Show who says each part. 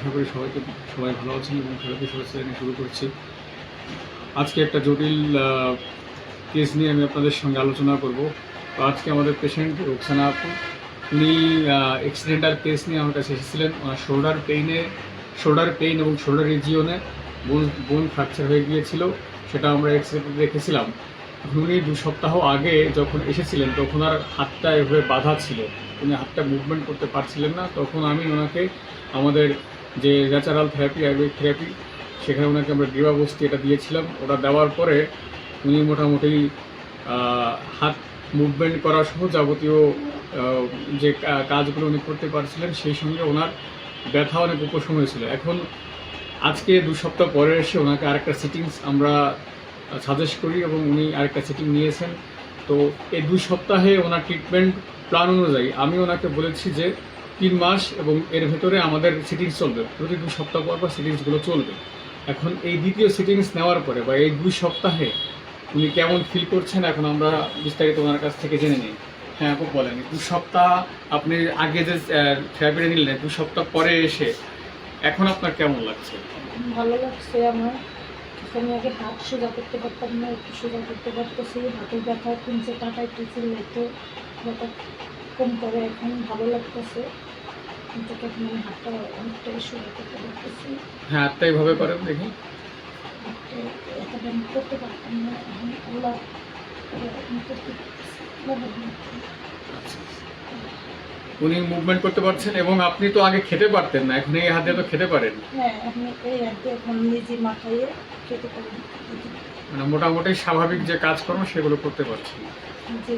Speaker 1: আশা করি সবাই ভালো আছেন এবং থেরাপি শুভেচ্ছা জানিয়ে শুরু করছি। আজকে একটা জটিল কেস নিয়ে আমি আপনাদের সঙ্গে আলোচনা করব। তো আজকে আমাদের পেশেন্ট রোকসানা আপু, উনি অ্যাক্সিডেন্টাল কেস নিয়ে আমার কাছে এসেছিলেন। ওনার শোল্ডার পেইন এবং শোল্ডার রিজিওনে বোন ফ্র্যাকচার হয়ে গিয়েছিল, সেটা আমরা এক্সরেতে দেখেছিলাম। উনি 2 সপ্তাহ আগে যখন এসেছিলেন তখন আর হাতটা এভাবে বাঁধা ছিল, উনি হাতটা মুভমেন্ট করতে পারছিলেন না। তখন আমি ওনাকে আমাদের যে ন্যাচারাল থেরাপি, আয়ুর্বেদিক থেরাপি, সেখানে ওনাকে আমরা গ্রীবাবস্তি এটা দিয়েছিলাম। ওটা দেওয়ার পরে উনি মোটামুটি হাত মুভমেন্ট করা সহ যাবতীয় যে কাজগুলো উনি করতে পারছিলেন, সেই সঙ্গে ওনার ব্যথা অনেক উপশম হয়েছিল। এখন আজকে 2 সপ্তাহ পরে এসে ওনাকে আরেকটা সিটিংস আমরা সাজেস্ট করি এবং উনি আরেকটা সিটিং নিয়েছেন। তো এই 2 সপ্তাহে ওনার ট্রিটমেন্ট প্ল্যান অনুযায়ী আমি ওনাকে বলেছি যে 3 মাস এবং এর ভেতরে আমাদের সিটিংস চলবে, প্রতি 2 সপ্তাহ পর পর সিটিংসগুলো চলবে। এখন এই দ্বিতীয় সিটিংস নেওয়ার পরে বা এই 2 সপ্তাহে উনি কেমন ফিল করছেন এখন আমরা বিস্তারিত ওনার কাছ থেকে জেনে নিই। হ্যাঁ আপু বলেন, 2 সপ্তাহ আপনি আগে যে থেরাপিটা নিলেন, 2 সপ্তাহ পরে এসে এখন আপনার কেমন লাগছে?
Speaker 2: ভালো লাগছে আমার। আমি আগে হাত সোজা করতে পারতাম না, একটু সোজা করতে পারতেছি। হাতের ব্যথা কিনছে টাকা একটু চিল্লাইতো, ব্যথা কম করে এখন ভালো লাগতেছে। কিন্তু এখন আমি হাতটা অনেকটাই সোজা করতে পারতেছি।
Speaker 1: হ্যাঁ, হাতটা এইভাবে করেন দেখি।
Speaker 2: হাতটা এতটা আমি করতে পারতাম না, এখন আল্লাহ আমি করতে পারতেছি।
Speaker 1: আচ্ছা, উনি মুভমেন্ট করতে পারছেন এবং আপনি তো আগে খেতে পারতেন না, এখন এই হাত দিয়ে তো খেতে পারেন।
Speaker 2: হ্যাঁ, আমি এই হাত দিয়ে এখন নিজে মাথায় খেতে পারি।
Speaker 1: মানে মোটামুটি স্বাভাবিক যে কাজকর্ম সেগুলো করতে পারছেন।
Speaker 2: যে